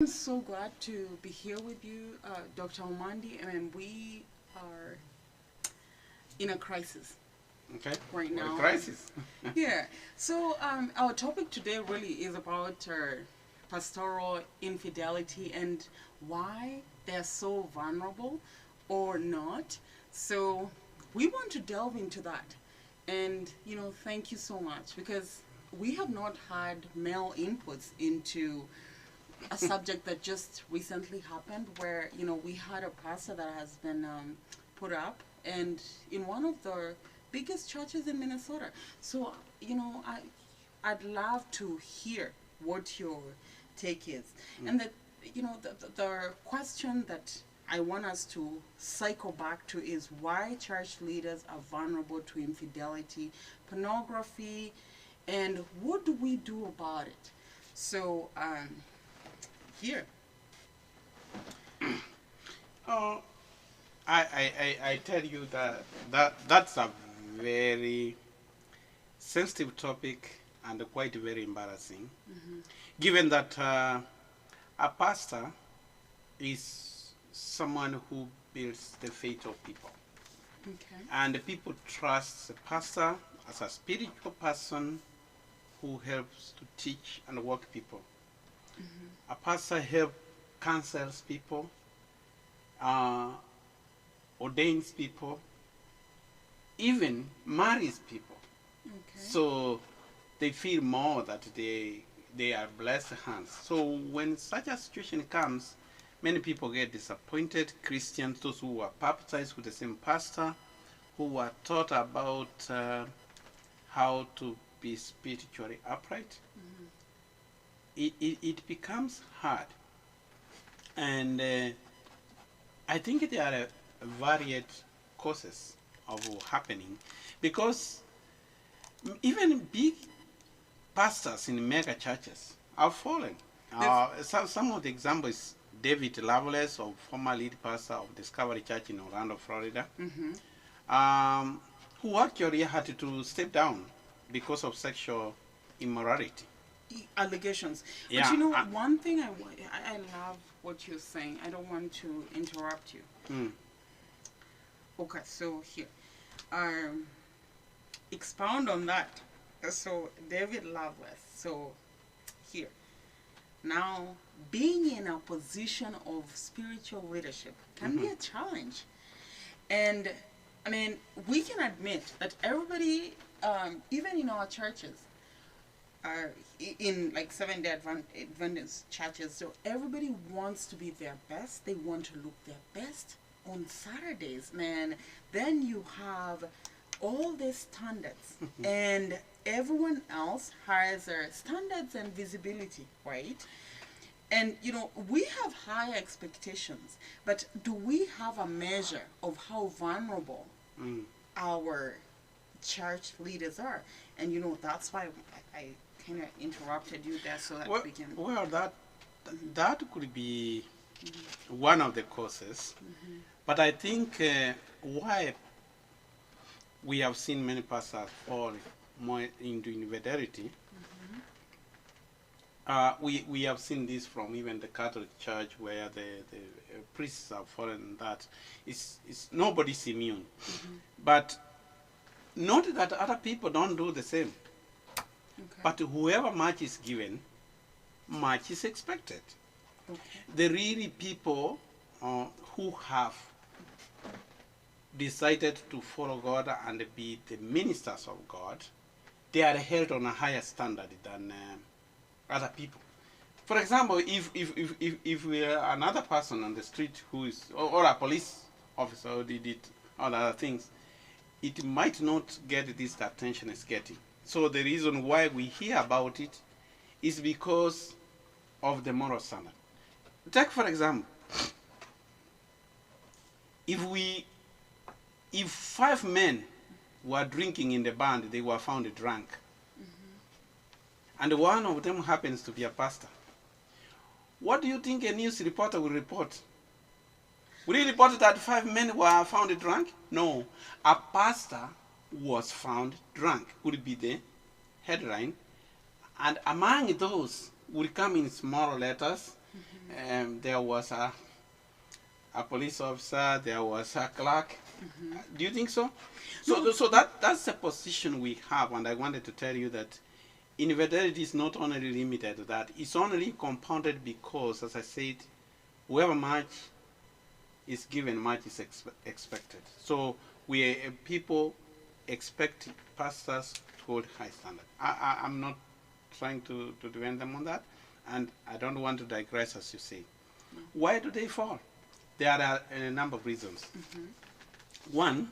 I'm so glad to be here with you, Dr. Omandi. I mean, we are in a crisis Okay. right What a now. crisis. Yeah. So, our topic today really is about pastoral infidelity and why they're so vulnerable or not. So, we want to delve into that. And, thank you so much because we have not had male inputs into a subject that just recently happened where we had a pastor that has been put up and in one of the biggest churches in Minnesota. So I'd love to hear what your take is. And that the question that I want us to cycle back to is why church leaders are vulnerable to infidelity, pornography, and what do we do about it? So here. Oh, I tell you that's a very sensitive topic and quite very embarrassing, given that a pastor is someone who builds the faith of people. Okay. And the people trust the pastor as a spiritual person who helps to teach and work people. A pastor helps counsels people, uh, ordains people, even marries people. Okay. So they feel more that they are blessed hands. So when such a situation comes, many people get disappointed. Christians, those who are baptized with the same pastor, who are taught about how to be spiritually upright, it becomes hard. And I think there are varied causes of happening because even big pastors in mega churches are fallen. Some of the examples, David Lovelace, of former lead pastor of Discovery Church in Orlando, Florida, who actually had to step down because of sexual immorality. Allegations. But Yeah. one thing I love what you're saying. I don't want to interrupt you. Mm. Okay, so here. Um, Expound on that. So, David Loveless. So, here. Now, being in a position of spiritual leadership can be a challenge. And, I mean, we can admit that everybody, even in our churches, are in like Seventh-day Adventist churches. So everybody wants to be their best. They want to look their best on Saturdays, man. Then you have all these standards, and everyone else has their standards and visibility, right? And we have high expectations, but do we have a measure of how vulnerable our church leaders are? And that's why I kind of interrupted you there so that we can. Well, that could be one of the causes, but I think why we have seen many pastors fall more into infidelity. We have seen this from even the Catholic Church, where the priests have fallen. That it's nobody's immune, but not that other people don't do the same. Okay. But whoever much is given, much is expected. Okay. The really people who have decided to follow God and be the ministers of God, they are held on a higher standard than other people. For example, if we are another person on the street who is, or a police officer who did it, or other things, it might not get this attention it's getting. So the reason why we hear about it is because of the moral standard. Take for example, if 5 men were drinking in the band, they were found drunk, and one of them happens to be a pastor, what do you think a news reporter will report? Will he report that 5 men were found drunk? No. A pastor was found drunk would be the headline, and among those will come in small letters, There was a police officer, there was a clerk. Do you think so? So that's a position we have, and I wanted to tell you that infidelity is not only limited to that, it's only compounded because, as I said, whoever much is given, much is expected. So people expect pastors to hold high standard. I'm not trying to defend them on that, and I don't want to digress, as you say. Why do they fall? There are a number of reasons. One,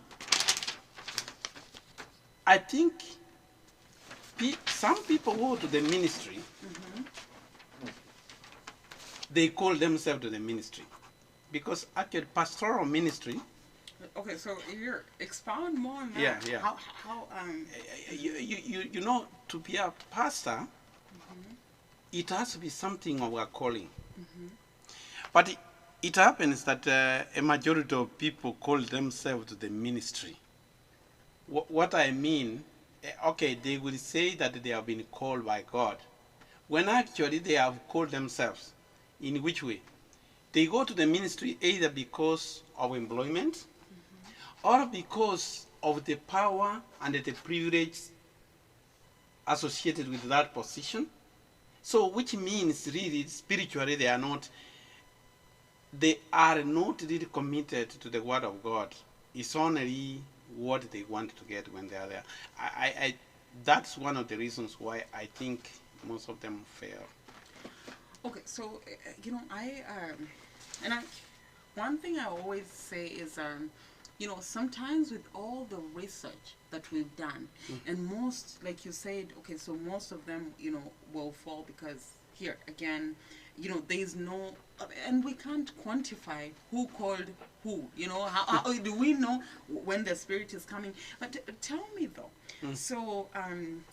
I think some people go to the ministry, they call themselves to the ministry. Because actually pastoral ministry. Okay, so you expound more on that. Yeah. How you know, to be a pastor, it has to be something of a calling. But it happens that a majority of people call themselves to the ministry. What I mean, okay, they will say that they have been called by God, when actually they have called themselves. In which way? They go to the ministry either because of employment or because of the power and the privilege associated with that position. So which means really spiritually they are not really committed to the word of God. It's only what they want to get when they are there. That's one of the reasons why I think most of them fail. Okay, so one thing I always say is, sometimes with all the research that we've done, and most, like you said, okay, so most of them, will fall because here again, there's no, and we can't quantify who called who. How do we know when the Spirit is coming? But tell me though. So,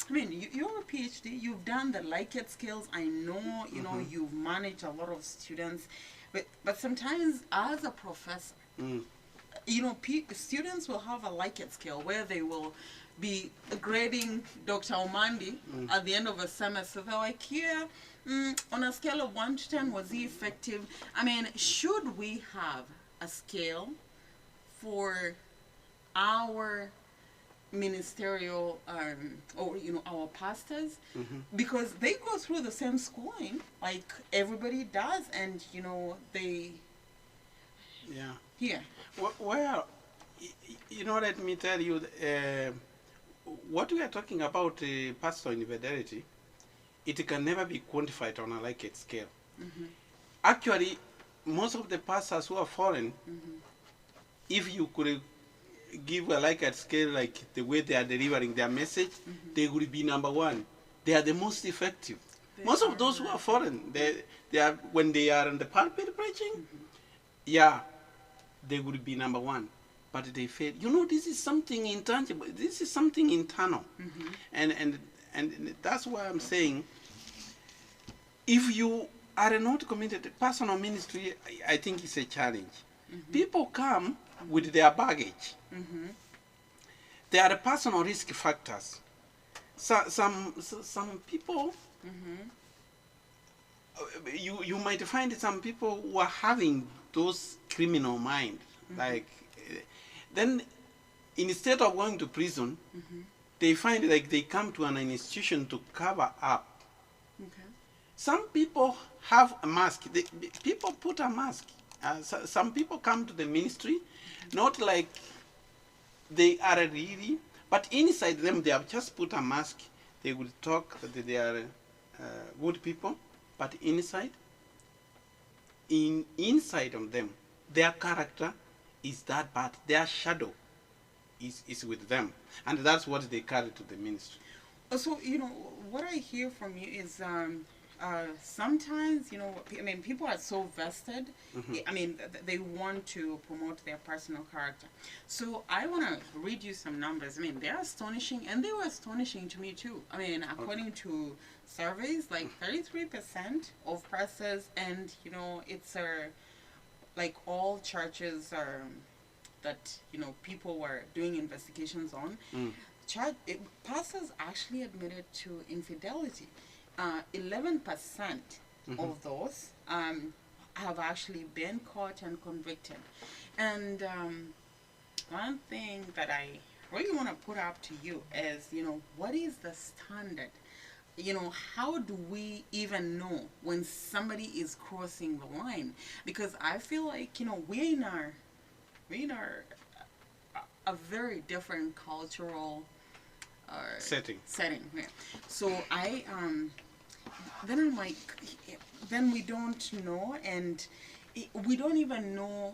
you're a PhD. You've done the Likert scales. I know, you've managed a lot of students, but sometimes as a professor, students will have a Likert scale where they will be grading Dr. Omandi at the end of a semester. They're like, here, on a scale of 1 to 10, was he effective? Should we have a scale for our ministerial or our pastors, because they go through the same schooling like everybody does, and they well, let me tell you, what we are talking about, pastoral infidelity, it can never be quantified on a Likert scale. Actually, most of the pastors who are fallen, if you could give a Likert scale, like the way they are delivering their message, they will be number one. They are the most effective. Most of those who are fallen, they are, when they are in the pulpit preaching, they will be number one. But they fail. This is something intangible. This is something internal. And that's why I'm saying, if you are not committed to personal ministry, I think it's a challenge. People come with their baggage. There are personal risk factors. Some people, you might find some people who are having those criminal mind. Like, then instead of going to prison, they find like they come to an institution to cover up. Some people have a mask. People put a mask. Some people come to the ministry, not like they are really, but inside them they have just put a mask. They will talk that they are good people, but inside of them, their character is that bad. Their shadow is with them, and that's what they carry to the ministry. So what I hear from you is sometimes people are so vested. They want to promote their personal character. So I want to read you some numbers. They're astonishing, and they were astonishing to me too. According to surveys, like 33% of pastors, and it's like all churches that people were doing investigations on. Pastors actually admitted to infidelity. 11% of those have actually been caught and convicted. And one thing that I really want to put up to you is, what is the standard? How do we even know when somebody is crossing the line? Because I feel like, we're in a very different cultural setting. Yeah. So then I'm like, then we don't know, and we don't even know.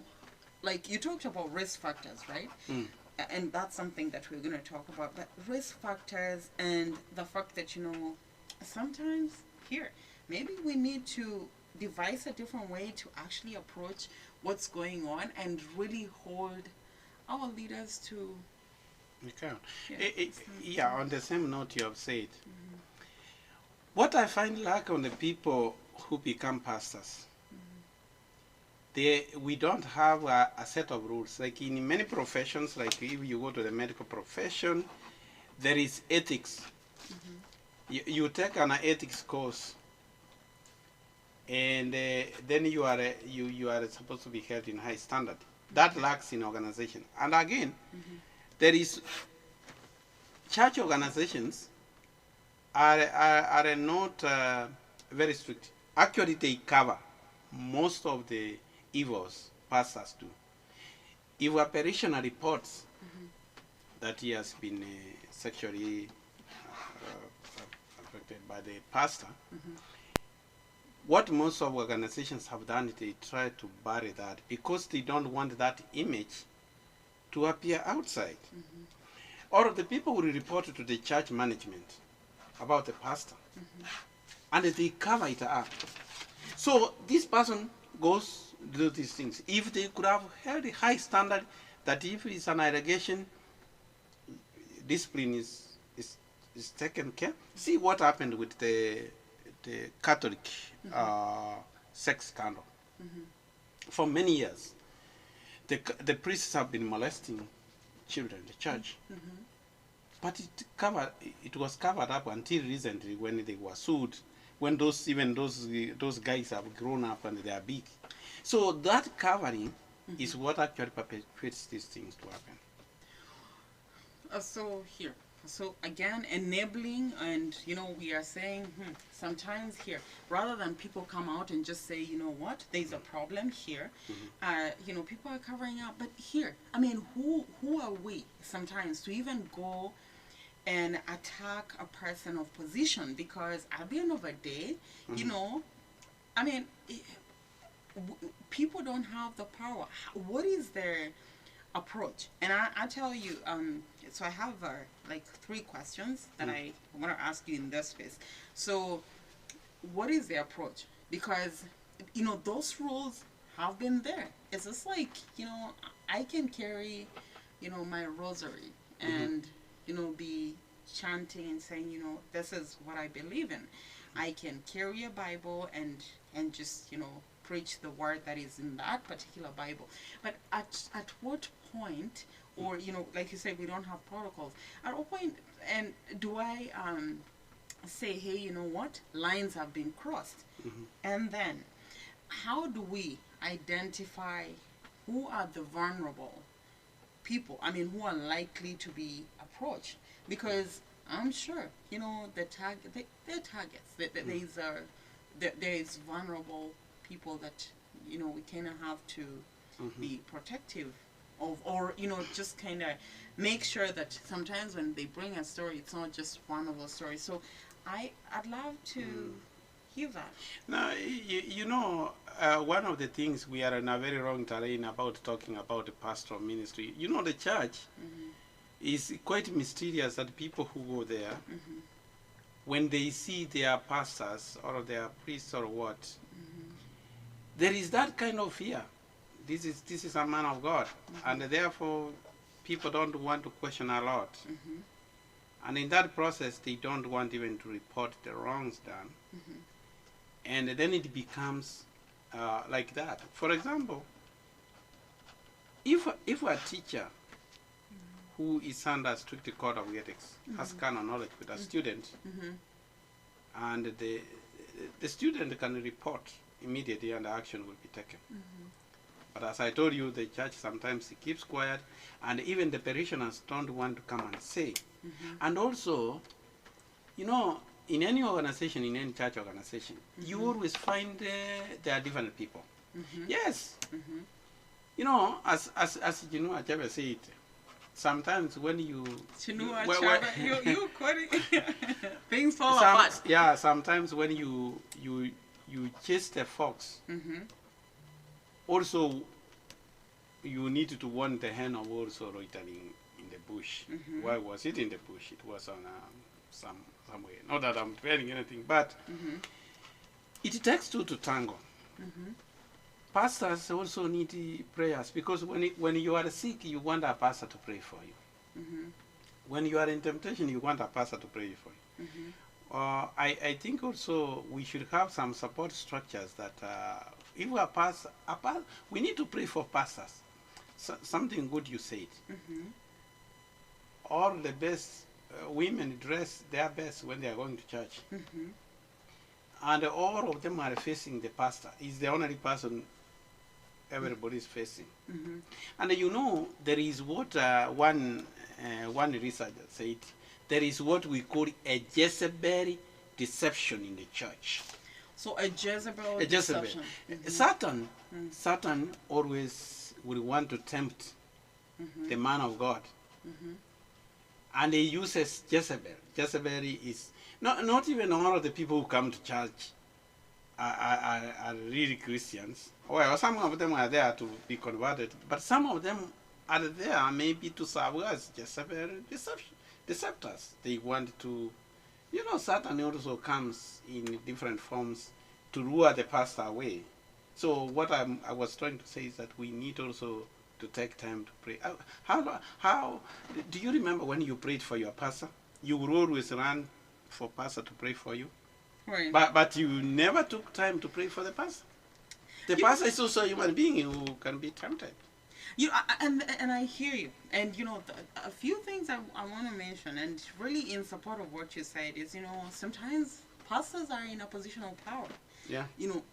Like, you talked about risk factors, right? Mm. And that's something that we're going to talk about. But risk factors and the fact that, sometimes here, maybe we need to devise a different way to actually approach what's going on and really hold our leaders to. Okay. Yeah, On the same note you have said, what I find lack on the people who become pastors, we don't have a set of rules. Like in many professions, like if you go to the medical profession, there is ethics. You take an ethics course, and then you are supposed to be held in high standard. That lacks in organization. And again, there is church organizations are not very strict. Actually, they cover most of the evils pastors do. If a parishioner reports that he has been sexually affected by the pastor, what most of organizations have done is they try to bury that because they don't want that image to appear outside. Or the people will report to the church management about the pastor, and they cover it up. So this person goes to do these things. If they could have held a high standard that if it's an allegation, discipline is taken care. See what happened with the Catholic sex scandal. For many years, the priests have been molesting children in the church. But it was covered up until recently when they were sued, when those guys have grown up and they are big. So that covering is what actually perpetuates these things to happen. So again, enabling, and we are saying sometimes here, rather than people come out and just say, what, there's a problem here, people are covering up. But here, I mean, who are we sometimes to even go and attack a person of position? Because at the end of the day, I mean, people don't have the power. What is their approach? And I tell you, so I have like 3 questions that I want to ask you in this space. So what is the approach? Because those rules have been there. It's just like, I can carry my rosary and be chanting and saying, this is what I believe in. I can carry a Bible and just preach the word that is in that particular Bible. But at what point, or like you said, we don't have protocols. At what point, and do I say, hey, you know what, lines have been crossed, and then how do we identify who are the vulnerable people? I mean, who are likely to be approached? Because I'm sure they're targets. There is vulnerable people that we kind of have to be protective of, or just kind of make sure that sometimes when they bring a story, it's not just one of those stories. So I'd love to hear that. Now, one of the things we are in a very wrong terrain about talking about the pastoral ministry. The church is quite mysterious that people who go there, when they see their pastors or their priests or what, there is that kind of fear. This is a man of God, and therefore people don't want to question a lot. And in that process, they don't want even to report the wrongs done. And then it becomes like that. For example, if a teacher who is under strict code of ethics has canon knowledge with a student, and the student can report immediately and action will be taken. But as I told you, the church sometimes keeps quiet, and even the parishioners don't want to come and say. And also, you know, in any organization, in any church organization, you always find there are different people. Yes. You know, as Chinua Achebe said, sometimes when you Chinua Achebe, you quoting things fall apart. Yeah, sometimes when you chase the fox, also you need to warn the hen of also loitering in the bush. Why was it in the bush? It was on somewhere. Not that I'm telling anything, but it takes two to tango. Pastors also need prayers, because when you are sick, you want a pastor to pray for you. When you are in temptation, you want a pastor to pray for you. I think also we should have some support structures that if we are pastor, we need to pray for pastors. Something good you said. All the best women dress their best when they are going to church. And all of them are facing the pastor. He's the only person everybody is facing. And you know, there is what one researcher said, there is what we call a Jezebel deception in the church. So a Jezebel deception. Satan always will want to tempt the man of God. And he uses Jezebel. Jezebel is not even all of the people who come to church are really Christians. Well, some of them are there to be converted, but some of them are there maybe to serve as Jezebel deceptors. They want to, you know, Satan also comes in different forms to lure the pastor away. So what I was trying to say is that we need also to take time to pray. How do you remember when you prayed for your pastor? You would always run for pastor to pray for you. Right. But you never took time to pray for the pastor. The pastor is also a human being who can be tempted. You know, and I hear you. And you know, a few things I want to mention, and really in support of what you said, is, you know, sometimes pastors are in a position of power. Yeah. You know,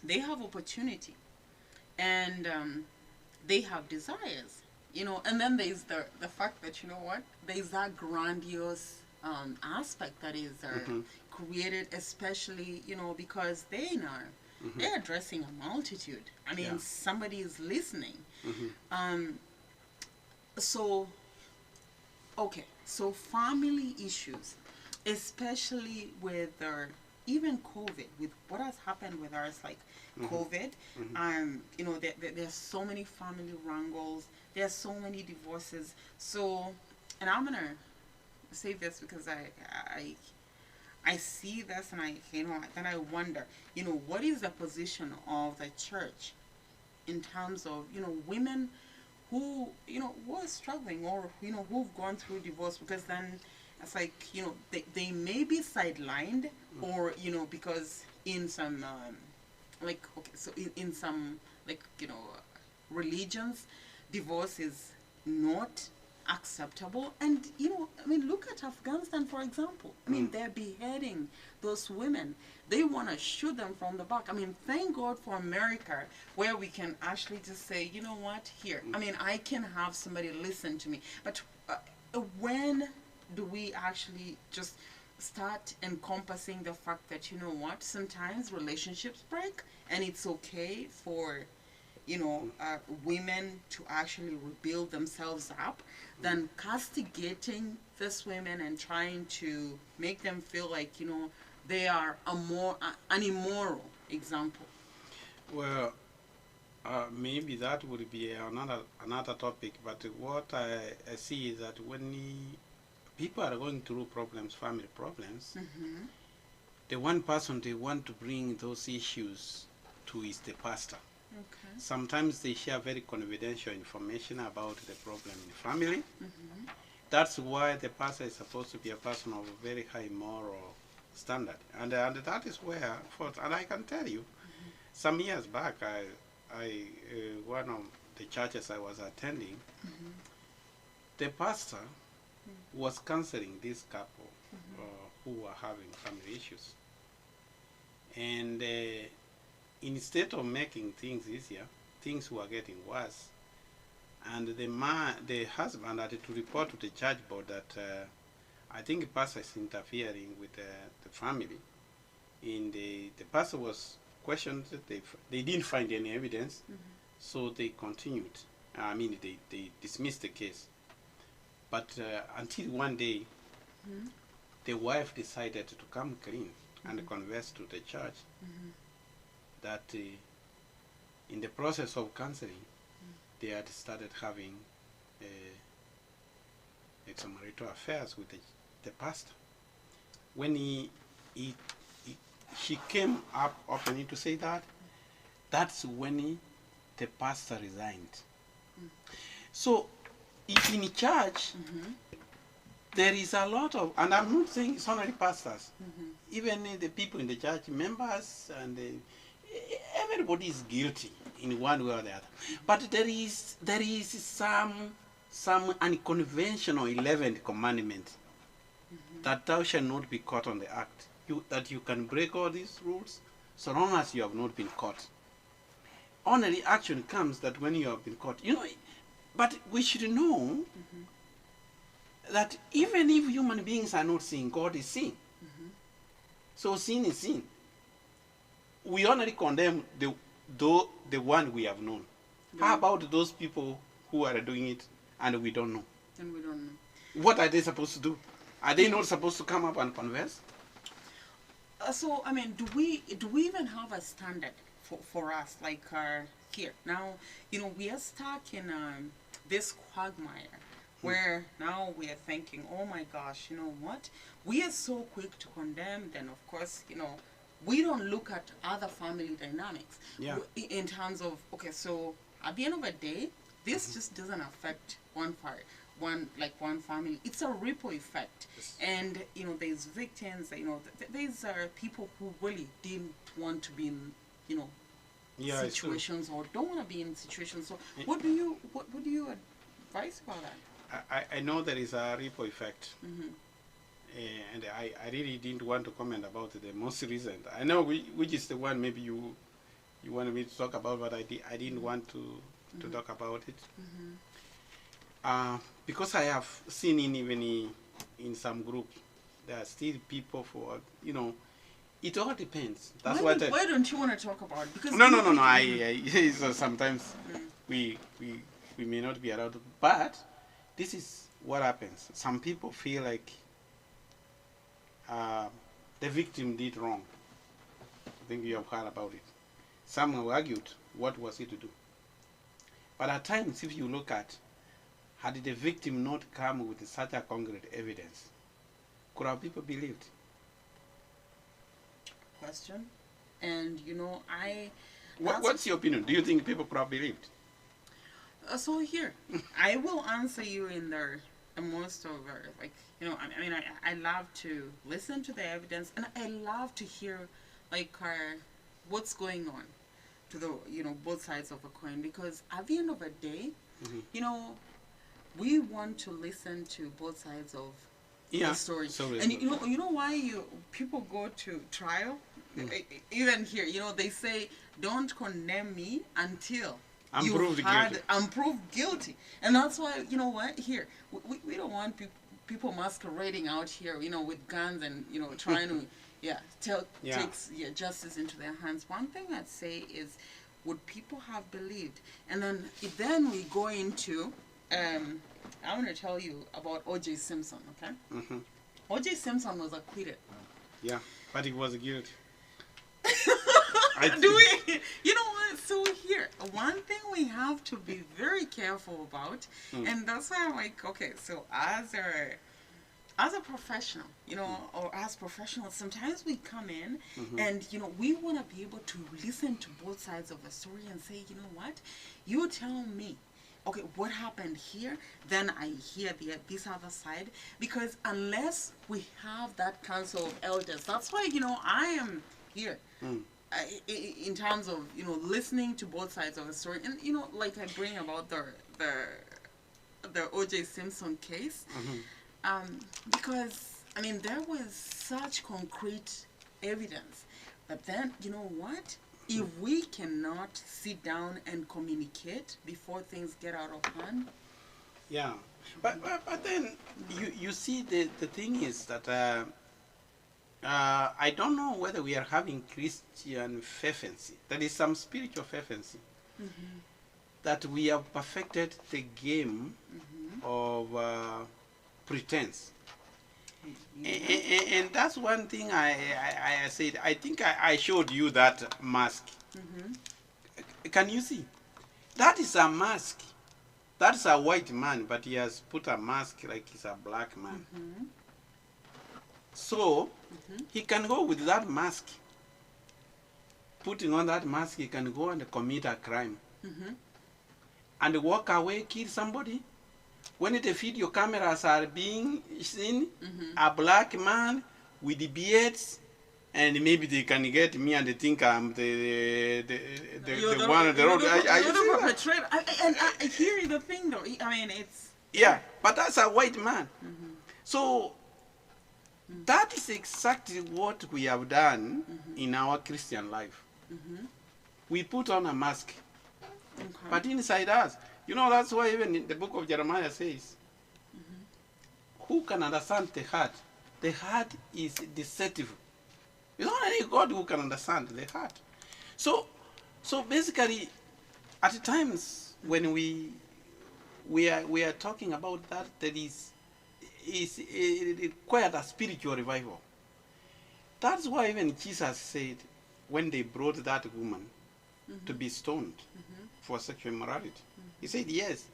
they have opportunity, and they have desires. You know, and then there's the fact that, you know what, there's that grandiose aspect that is created, especially, you know, because they know they're addressing a multitude. I mean, somebody is listening. So family issues, especially with even COVID, with what has happened with us, like COVID, you know, there's so many family wrangles, there's so many divorces. So, and I'm gonna say this because I see this, and then I wonder, you know, what is the position of the church in terms of, you know, women who, you know, who are struggling, or, you know, who've gone through divorce, because then it's like, you know, they may be sidelined, or, you know, because in some in some, like, you know, religions, divorce is not acceptable. And, you know, I mean, look at Afghanistan, for example. I mean, they're beheading those women. They want to shoot them from the back. I mean, thank God for America, where we can actually just say, you know what, here, I mean, I can have somebody listen to me. But when do we actually just start encompassing the fact that, you know what, sometimes relationships break, and it's okay for, you know, women to actually rebuild themselves up, than castigating these women and trying to make them feel like, you know, they are an immoral example. Well, maybe that would be another topic. But what I see is that when people are going through problems, family problems, the one person they want to bring those issues to is the pastor. Okay. Sometimes they share very confidential information about the problem in the family. That's why the pastor is supposed to be a person of a very high moral standard. And that is where, and I can tell you, some years back, one of the churches I was attending, the pastor was counseling this couple who were having family issues. And instead of making things easier, things were getting worse. And the husband had to report to the church board that I think the pastor is interfering with the family. The pastor was questioned. They didn't find any evidence, so they continued. I mean, they dismissed the case. But until one day, the wife decided to come clean and confess to the church that in the process of counseling, they had started having extramarital affairs with the pastor. When she came up openly to say that, that's when the pastor resigned. So in church, there is a lot of, and I'm not saying it's only pastors, even the people in the church, members, and everybody is guilty in one way or the other. But there is some unconventional 11th commandment that thou shalt not be caught on the act. That you can break all these rules so long as you have not been caught. Only the action comes that when you have been caught. But we should know that even if human beings are not sin, God is sin. So sin is sin. We only condemn the one we have known. How about those people who are doing it and we don't know? And we don't know. What are they supposed to do? Are they not supposed to come up and confess? So, I mean, do we even have a standard for us? Like here now, we are stuck in this quagmire where now we are thinking, oh my gosh, you know what? We are so quick to condemn. Then of course, we don't look at other family dynamics in terms of, okay, so at the end of the day, this just doesn't affect one family. It's a ripple effect. And there's victims, there's people who really didn't want to be in situations or don't want to be in situations. So what do you advise about that? I know there is a ripple effect. And I really didn't want to comment about the most recent. I know which is the one maybe you wanted me to talk about, but I didn't want to talk about it. Because I have seen even in some groups, there are still people for, it all depends. That's why don't you want to talk about it? Because no. Sometimes we may not be allowed to, but this is what happens. Some people feel like the victim did wrong. I think you have heard about it. Some have argued, what was he to do? But at times, if you look at, had the victim not come with such a concrete evidence, could our people believed? Question. And what's your opinion? Do you think people could have believed? So here, I will answer you in the most of I love to listen to the evidence, and I love to hear what's going on to the both sides of a coin, because at the end of the day, we want to listen to both sides of the story. And you know why people go to trial? Even here, they say, don't condemn me until I'm proved guilty. And that's why, here, we don't want people masquerading out here, with guns and, trying to, take justice into their hands. One thing I'd say is, would people have believed? And then we go into, I want to tell you about O.J. Simpson, okay? O.J. Simpson was acquitted. Yeah, but he was guilty. You know what? So here, one thing we have to be very careful about, and that's why I'm like, okay, so as a professional, or as professionals, sometimes we come in and, we want to be able to listen to both sides of the story and say, you know what? You tell me, okay, what happened here? Then I hear this other side. Because unless we have that council of elders, that's why, I am here. In terms of listening to both sides of the story, and I bring about the O.J. Simpson case, because there was such concrete evidence, but then you know what? if we cannot sit down and communicate before things get out of hand. Yeah, but then you see the thing is that I don't know whether we are having Christian fervency. There is some spiritual fervency that we have perfected the game of pretense. And that's one thing I said. I think I showed you that mask. Can you see? That is a mask. That's a white man, but he has put a mask like he's a black man. So he can go with that mask. Putting on that mask, he can go and commit a crime. And walk away, kill somebody. When the video cameras are being seen, a black man with the beards, and maybe they can get me and they think I'm the one on the road. And I hear the thing though. I mean, it's... Yeah, but that's a white man. So that is exactly what we have done in our Christian life. We put on a mask. But inside us, you know, that's why even in the book of Jeremiah says, who can understand the heart? The heart is deceptive. It's not only God who can understand the heart. So basically, at times when we are talking about that, there is quite a spiritual revival. That's why even Jesus said, when they brought that woman to be stoned for sexual immorality, he said, yes,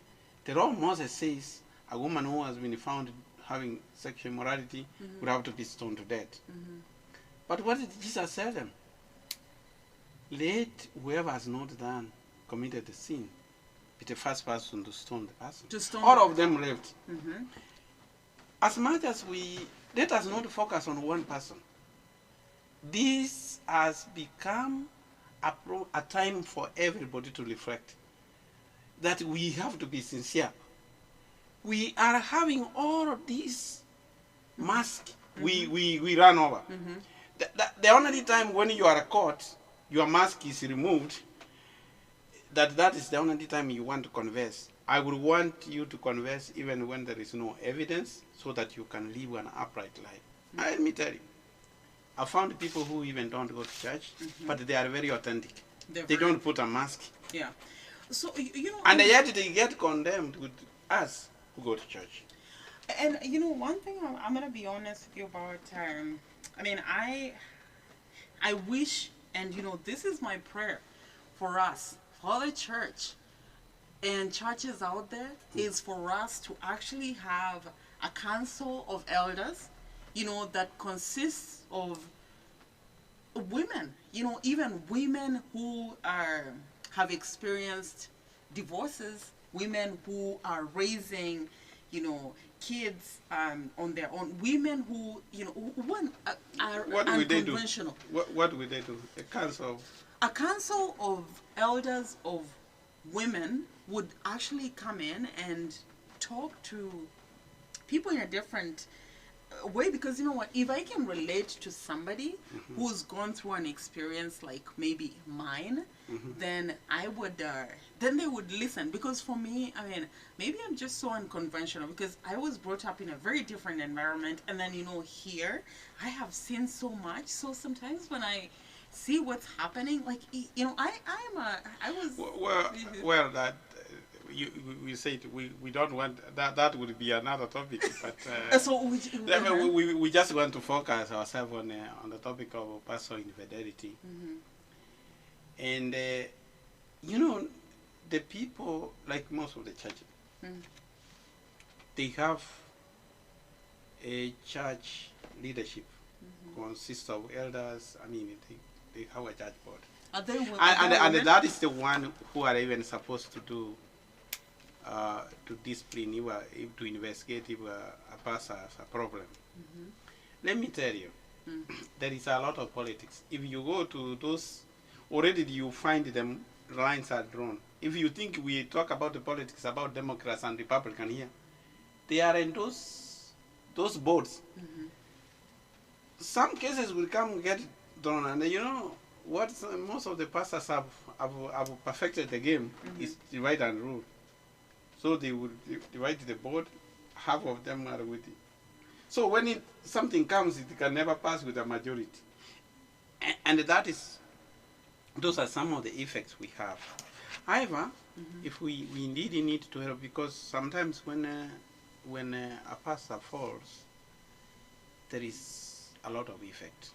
the law of Moses says a woman who has been found having sexual immorality would have to be stoned to death. But what did Jesus tell them? Let whoever has not done committed the sin be the first person to stone the person. All of them left. As much as let us not focus on one person. This has become a time for everybody to reflect that we have to be sincere. We are having all of these masks we run over. The only time when you are caught, your mask is removed, that is the only time you want to converse. I would want you to converse even when there is no evidence, so that you can live an upright life. Let me tell you, I found people who even don't go to church, but they are very authentic. They don't put a mask. Yeah. So, you know... And yet they get condemned with us who go to church. And, you know, one thing I'm going to be honest with you about, I mean, I wish, and, you know, this is my prayer for us, for the church and churches out there, is for us to actually have a council of elders, you know, that consists of women, you know, even women who have experienced divorces, women who are raising, you know, kids on their own, women who, you know, are unconventional. What would they do? A council of elders of women would actually come in and talk to people in a different way, because you know what, if I can relate to somebody who's gone through an experience like maybe mine, then I would then they would listen. Because for me, I mean, maybe I'm just so unconventional because I was brought up in a very different environment, and then, you know, here I have seen so much. So sometimes when I see what's happening, like, you know, I was well that we said we don't want that would be another topic, but so we just want to focus ourselves on the topic of pastoral infidelity. And you know, the people, like most of the churches, they have a church leadership consists of elders. I mean, they have a church board. Are they women? And that is the one who are even supposed to do to discipline you, to investigate if a person has a problem. Let me tell you, there is a lot of politics. If you go to those, already you find them, lines are drawn. If you think we talk about the politics about Democrats and Republicans here, they are in those boards. Some cases will come get drawn, and you know, what most of the pastors have perfected the game is divide and rule. So they would divide the board, half of them are with it. So when something comes, it can never pass with a majority. And those are some of the effects we have. However, if we indeed need to help, because sometimes when a pastor falls, there is a lot of effect.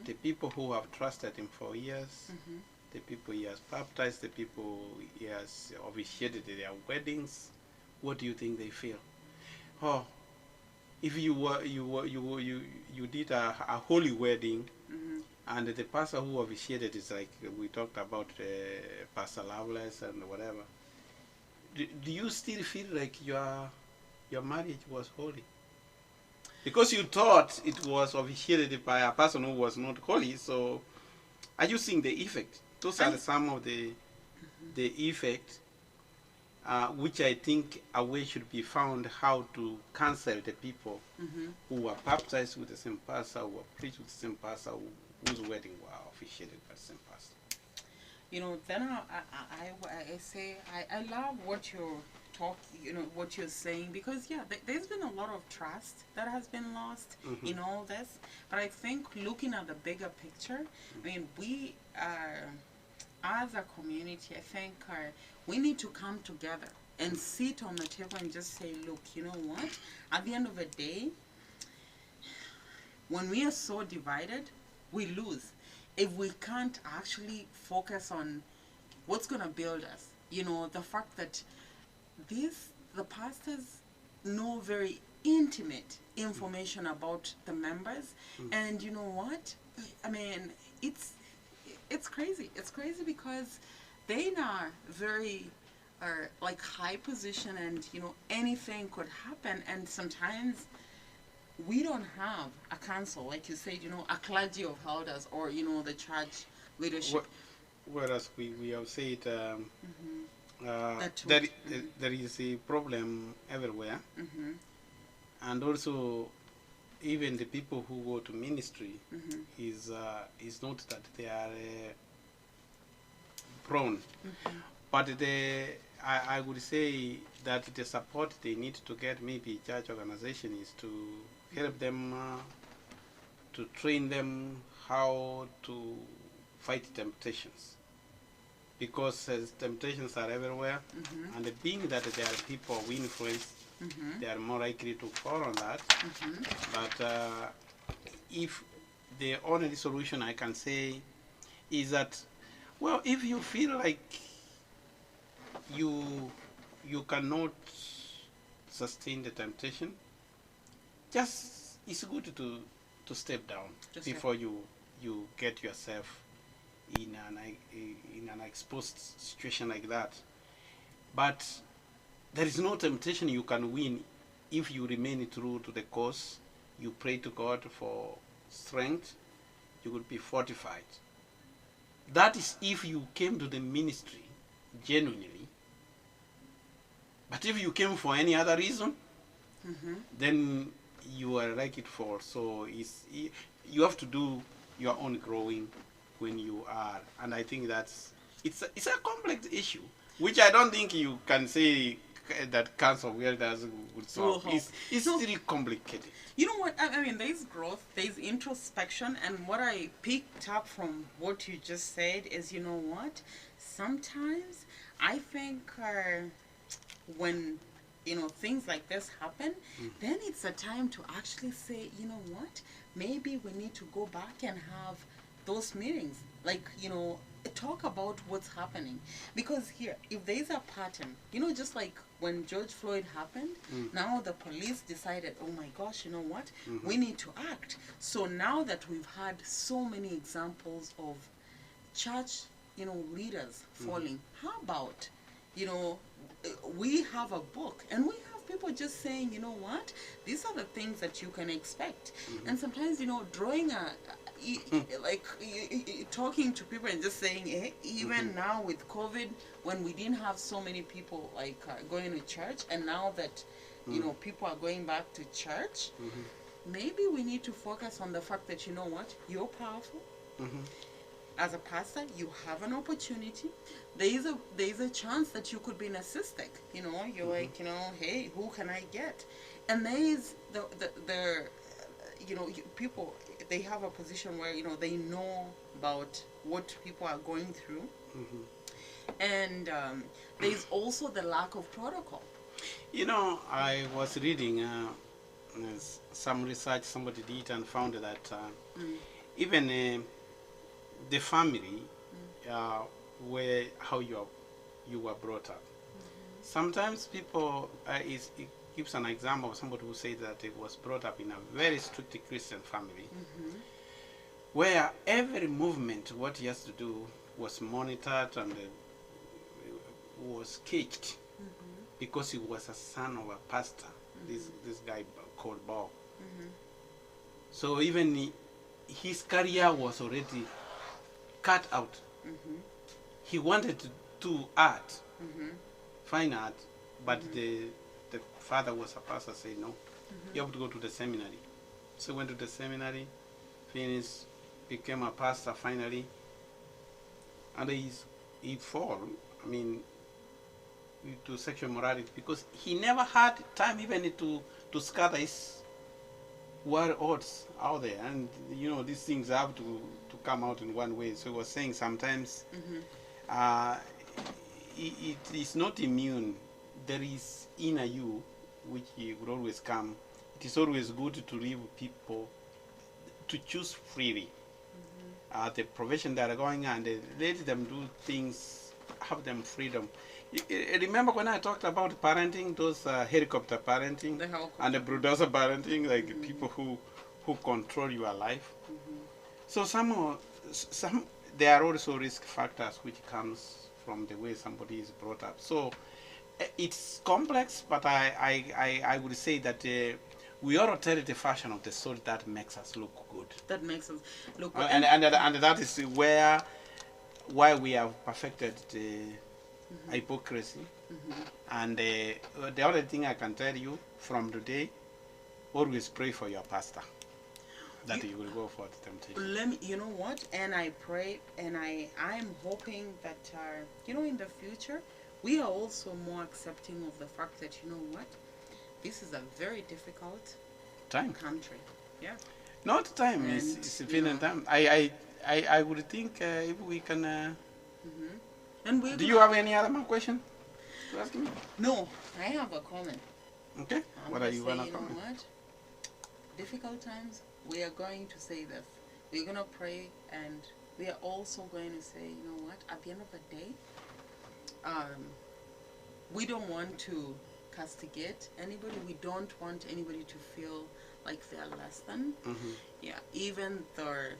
The people who have trusted him for years, the people he has baptized, the people he has officiated their weddings, what do you think they feel? Oh, if you did a holy wedding, and the pastor who officiated is like we talked about, Pastor Loveless and whatever. Do you still feel like your marriage was holy? Because you thought it was officiated by a person who was not holy, so are you seeing the effect? Those are some of the effects, which I think a way should be found how to cancel the people who were baptized with the same pastor, who were preached with the same pastor, whose wedding were officiated by the same pastor. You know, then I say I love what you're what you're saying, because yeah, there's been a lot of trust that has been lost in all this. But I think looking at the bigger picture, I mean, we as a community, I think we need to come together and sit on the table and just say, look, you know what? At the end of the day, when we are so divided, we lose. If we can't actually focus on what's going to build us, you know, the fact that the pastors know very intimate information about the members, and you know what? I mean, it's crazy. It's crazy because they are very like high position, and you know anything could happen. And sometimes we don't have a council, like you said, you know, a clergy of elders, or you know the church leadership. Whereas we have said there is a problem everywhere, and also even the people who go to ministry is not that they are prone, but I would say that the support they need to get, maybe church organization, is to help them, to train them how to fight temptations, because temptations are everywhere, and being that there are people of influence, they are more likely to fall on that. But if the only solution I can say is that, well, if you feel like you cannot sustain the temptation, it's good to step down before you get yourself in an exposed situation like that. But there is no temptation you can win if you remain true to the cause. You pray to God for strength, you will be fortified. That is if you came to the ministry genuinely. But if you came for any other reason, then you are likely to fall. So you have to do your own growing when you are, and I think it's a complex issue, which I don't think you can say that cancer does would solve. It's really complicated. You know what? I mean, there's growth, there's introspection, and what I picked up from what you just said is, you know what? Sometimes I think when you know things like this happen, then it's a time to actually say, you know what? Maybe we need to go back and have those meetings, like, you know, talk about what's happening. Because here, if there's a pattern, you know, just like when George Floyd happened, now the police decided, oh my gosh, you know what, we need to act. So now that we've had so many examples of church, you know, leaders falling, how about, you know, we have a book and we have people just saying, you know what, these are the things that you can expect. And sometimes, you know, drawing talking to people and just saying, hey, even now with COVID, when we didn't have so many people like going to church, and now that you know people are going back to church, maybe we need to focus on the fact that, you know what, you're powerful, as a pastor, you have an opportunity. There is a chance that you could be narcissistic. You know, you're like, you know, hey, who can I get? And there is the you know, people, they have a position where, you know, they know about what people are going through. And there's also the lack of protocol. You know, I was reading some research somebody did and found that even the family where how you were brought up. Sometimes people it gives an example of somebody who said that it was brought up in a very strict Christian family, where every movement, what he has to do, was monitored and was caged, because he was a son of a pastor. This guy called Bob. So even his career was already cut out. He wanted to do art, fine art, but the father was a pastor, said no, you have to go to the seminary. So he went to the seminary, finished, became a pastor finally, and he fall, I mean, to sexual morality, because he never had time even to scatter his words out there, and you know, these things have to come out in one way. So he was saying sometimes it is not immune. There is inner you which will always come. It is always good to leave people to choose freely the profession they are going, and let them do things, have them freedom. Remember when I talked about parenting, those helicopter parenting and the bulldozer parenting, like people who control your life. So some there are also risk factors which comes from the way somebody is brought up. So it's complex, but I would say that we ought to tell the fashion of the soul that makes us look good. That makes us look good. And that is why we have perfected the hypocrisy. And the other thing I can tell you from today, always pray for your pastor that you will go for the temptation. You know what? And I pray, and I'm hoping that you know, in the future, we are also more accepting of the fact that, you know what, this is a very difficult country. Yeah. Not time. It's been time. I would think if we can. And do you have any other question to ask me? No, I have a comment. Okay. What are you gonna comment? You know what? Difficult times. We are going to say this. We're gonna pray, and we are also going to say, you know what? At the end of the day, we don't want to castigate anybody. We don't want anybody to feel like they're less than. Yeah, even the,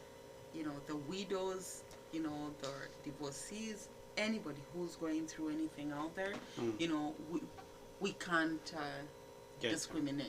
you know, the widows, you know, the divorcees, anybody who's going through anything out there, you know, we can't discriminate.